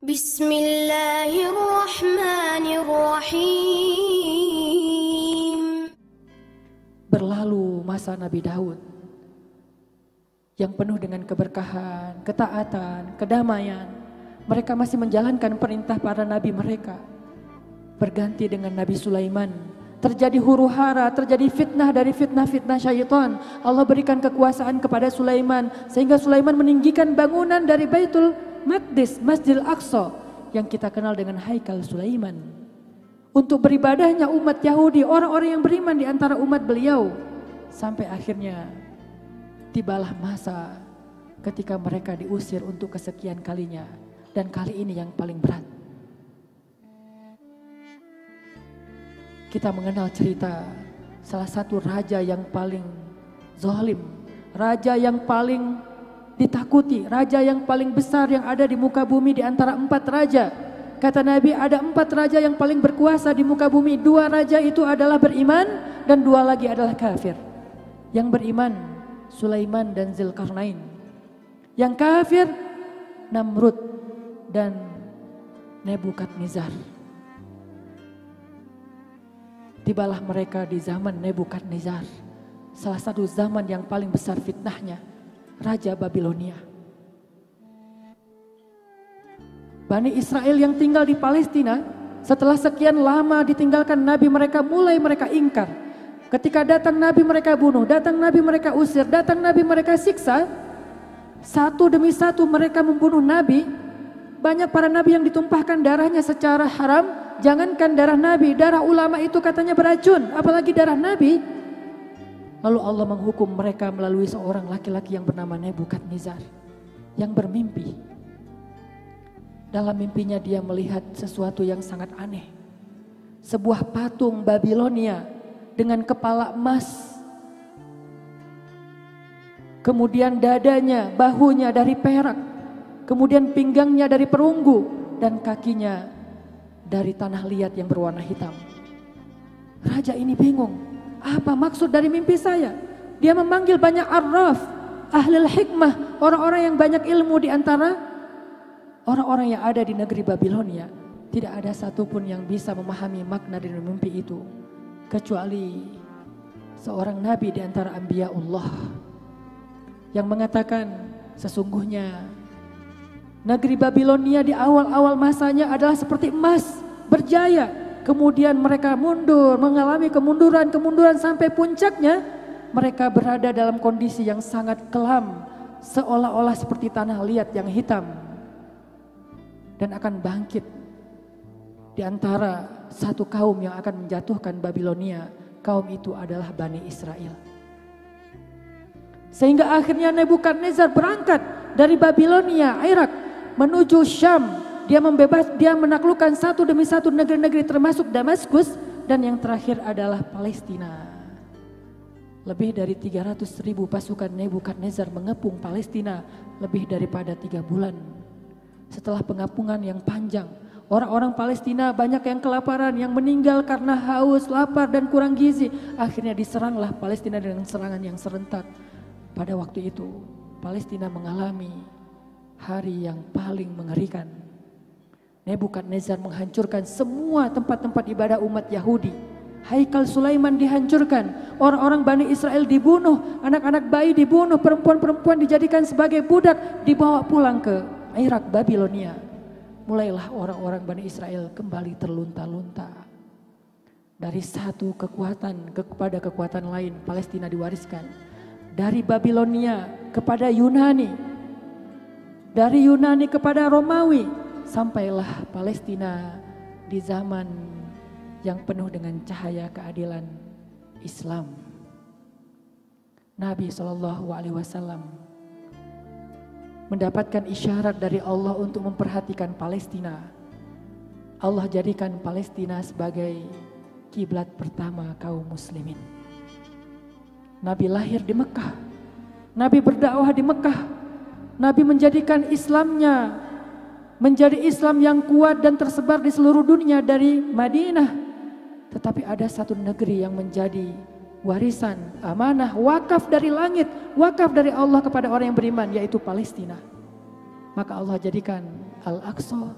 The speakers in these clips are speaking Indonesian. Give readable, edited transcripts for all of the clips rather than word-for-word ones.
Bismillahirrahmanirrahim. Berlalu masa Nabi Daud yang penuh dengan keberkahan, ketaatan, kedamaian. Mereka masih menjalankan perintah para nabi mereka. Berganti dengan Nabi Sulaiman, terjadi huru-hara, terjadi fitnah dari fitnah-fitnah syaitan. Allah berikan kekuasaan kepada Sulaiman sehingga Sulaiman meninggikan bangunan dari Baitul Maqdis, Masjidil Aqsa yang kita kenal dengan Haikal Sulaiman. Untuk beribadahnya umat Yahudi, orang-orang yang beriman di antara umat beliau. Sampai akhirnya tibalah masa ketika mereka diusir untuk kesekian kalinya. Dan kali ini yang paling berat. Kita mengenal cerita salah satu raja yang paling zalim, raja yang paling ditakuti, raja yang paling besar yang ada di muka bumi di antara 4 raja. Kata Nabi, ada 4 raja yang paling berkuasa di muka bumi. 2 raja itu adalah beriman dan 2 lagi adalah kafir. Yang beriman Sulaiman dan Zulkarnain. Yang kafir Namrud dan Nebukadnezar. Tibalah mereka di zaman Nebukadnezar, salah satu zaman yang paling besar fitnahnya, Raja Babilonia. Bani Israel yang tinggal di Palestina setelah sekian lama ditinggalkan Nabi mereka, mulai mereka ingkar. Ketika datang Nabi mereka bunuh, datang Nabi mereka usir, datang Nabi mereka siksa. Satu demi satu mereka membunuh Nabi. Banyak para Nabi yang ditumpahkan darahnya secara haram. Jangankan darah Nabi, darah ulama itu katanya beracun, apalagi darah Nabi. Lalu Allah menghukum mereka melalui seorang laki-laki yang bernama Nebukadnezar yang bermimpi. Dalam mimpinya dia melihat sesuatu yang sangat aneh. Sebuah patung Babilonia dengan kepala emas. Kemudian dadanya, bahunya dari perak. Kemudian pinggangnya dari perunggu dan kakinya dari tanah liat yang berwarna hitam. Raja ini bingung. Apa maksud dari mimpi saya? Dia memanggil banyak arraf, ahlul hikmah, orang-orang yang banyak ilmu di antara orang-orang yang ada di negeri Babilonia. Tidak ada satupun yang bisa memahami makna dari mimpi itu. Kecuali seorang nabi di antara anbiya Allah. Yang mengatakan sesungguhnya negeri Babilonia di awal-awal masanya adalah seperti emas, berjaya. Kemudian mereka mundur, mengalami kemunduran sampai puncaknya mereka berada dalam kondisi yang sangat kelam, seolah-olah seperti tanah liat yang hitam. Dan akan bangkit di antara satu kaum yang akan menjatuhkan Babilonia. Kaum itu adalah Bani Israel. Sehingga akhirnya Nebukadnezar berangkat dari Babilonia, Irak, menuju Syam. Dia menaklukkan satu demi satu negeri-negeri termasuk Damaskus, dan yang terakhir adalah Palestina. Lebih dari 300.000 pasukan Nebukadnezar mengepung Palestina lebih daripada 3 bulan. Setelah pengepungan yang panjang, orang-orang Palestina banyak yang kelaparan, yang meninggal karena haus, lapar dan kurang gizi. Akhirnya diseranglah Palestina dengan serangan yang serentak. Pada waktu itu Palestina mengalami hari yang paling mengerikan. Nebukadnezar menghancurkan semua tempat-tempat ibadah umat Yahudi. Haikal Sulaiman dihancurkan, orang-orang Bani Israel dibunuh, anak-anak bayi dibunuh, perempuan-perempuan dijadikan sebagai budak, dibawa pulang ke Irak, Babilonia. Mulailah orang-orang Bani Israel kembali terlunta-lunta. Dari satu kekuatan kepada kekuatan lain, Palestina diwariskan. Dari Babilonia kepada Yunani, dari Yunani kepada Romawi, sampailah Palestina di zaman yang penuh dengan cahaya keadilan Islam. Nabi SAW mendapatkan isyarat dari Allah untuk memperhatikan Palestina. Allah jadikan Palestina sebagai kiblat pertama kaum muslimin. Nabi lahir di Mekah, Nabi berdakwah di Mekah, Nabi menjadikan Islamnya menjadi Islam yang kuat dan tersebar di seluruh dunia dari Madinah. Tetapi ada satu negeri yang menjadi warisan, amanah, wakaf dari langit, wakaf dari Allah kepada orang yang beriman, yaitu Palestina. Maka Allah jadikan Al-Aqsa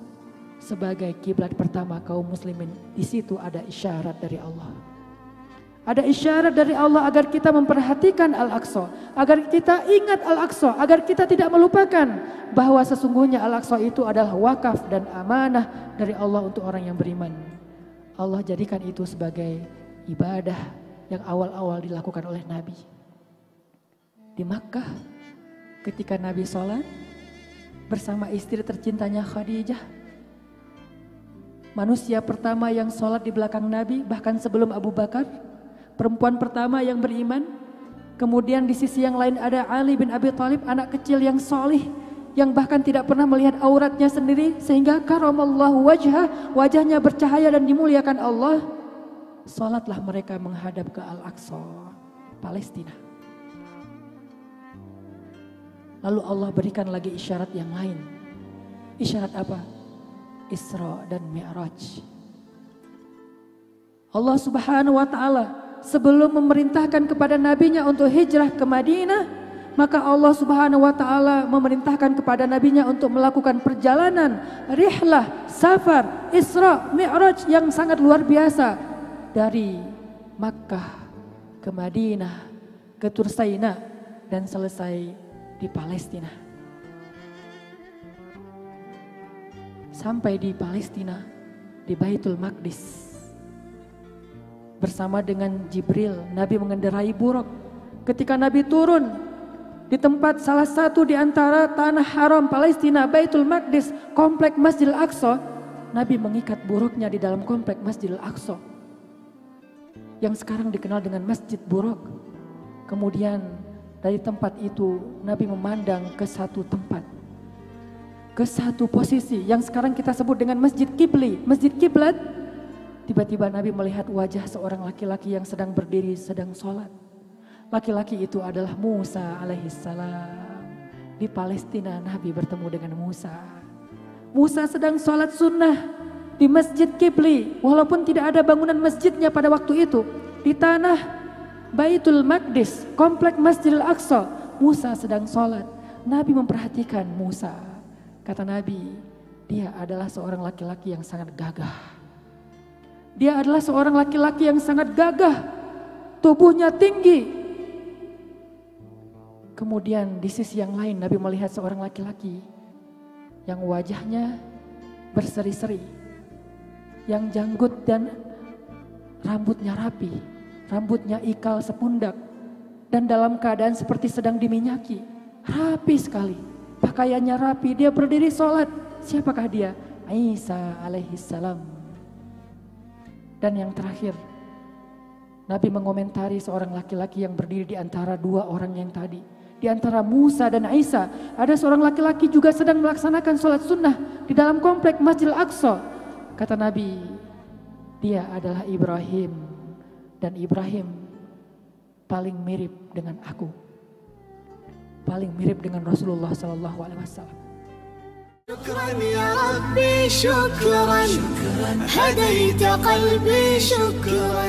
sebagai kiblat pertama kaum muslimin. Di situ ada isyarat dari Allah. Ada isyarat dari Allah agar kita memperhatikan Al-Aqsa, agar kita ingat Al-Aqsa, agar kita tidak melupakan bahwa sesungguhnya Al-Aqsa itu adalah wakaf dan amanah dari Allah untuk orang yang beriman. Allah jadikan itu sebagai ibadah yang awal-awal dilakukan oleh Nabi. Di Makkah ketika Nabi sholat bersama istri tercintanya Khadijah, manusia pertama yang sholat di belakang Nabi bahkan sebelum Abu Bakar, perempuan pertama yang beriman. Kemudian di sisi yang lain ada Ali bin Abi Thalib, anak kecil yang solih, yang bahkan tidak pernah melihat auratnya sendiri sehingga karamallahu wajhah, wajahnya bercahaya dan dimuliakan Allah. Sholatlah mereka menghadap ke Al-Aqsa, Palestina. Lalu Allah berikan lagi isyarat yang lain. Isyarat apa? Isra dan Mi'raj. Allah Subhanahu wa ta'ala sebelum memerintahkan kepada nabinya untuk hijrah ke Madinah, maka Allah Subhanahu wa ta'ala memerintahkan kepada nabinya untuk melakukan perjalanan rihlah, safar, Isra, Mi'raj yang sangat luar biasa. Dari Makkah ke Madinah, ke Tursaina, dan selesai di Palestina. Sampai di Palestina, di Baitul Maqdis. Bersama dengan Jibril, Nabi mengendarai buruk. Ketika Nabi turun di tempat salah satu di antara tanah haram Palestina, Baitul Maqdis, komplek Masjidil Aqsa, Nabi mengikat buruknya di dalam komplek Masjidil Aqsa yang sekarang dikenal dengan Masjid Buruk. Kemudian dari tempat itu Nabi memandang ke satu tempat, ke satu posisi yang sekarang kita sebut dengan Masjid Qibli, Masjid Kiblat. Tiba-tiba Nabi melihat wajah seorang laki-laki yang sedang berdiri, sedang sholat. Laki-laki itu adalah Musa alaihissalam. Di Palestina Nabi bertemu dengan Musa. Musa sedang sholat sunnah di Masjid Qibli, walaupun tidak ada bangunan masjidnya pada waktu itu. Di tanah Baitul Maqdis, komplek Masjidil Aqsa, Musa sedang sholat. Nabi memperhatikan Musa. Kata Nabi, dia adalah seorang laki-laki yang sangat gagah. Dia adalah seorang laki-laki yang sangat gagah, tubuhnya tinggi. Kemudian di sisi yang lain Nabi melihat seorang laki-laki yang wajahnya berseri-seri, yang janggut dan rambutnya rapi, rambutnya ikal sepundak, dan dalam keadaan seperti sedang diminyaki, rapi sekali, pakaiannya rapi, dia berdiri sholat. Siapakah dia? Isa alaihissalam. Dan yang terakhir, Nabi mengomentari seorang laki-laki yang berdiri di antara dua orang yang tadi. Di antara Musa dan Isa, ada seorang laki-laki juga sedang melaksanakan sholat sunnah di dalam komplek Masjidil Aqsa. Kata Nabi, dia adalah Ibrahim, dan Ibrahim paling mirip dengan aku, paling mirip dengan Rasulullah SAW. شكرا يا ربي شكرا هديت قلبي شكرا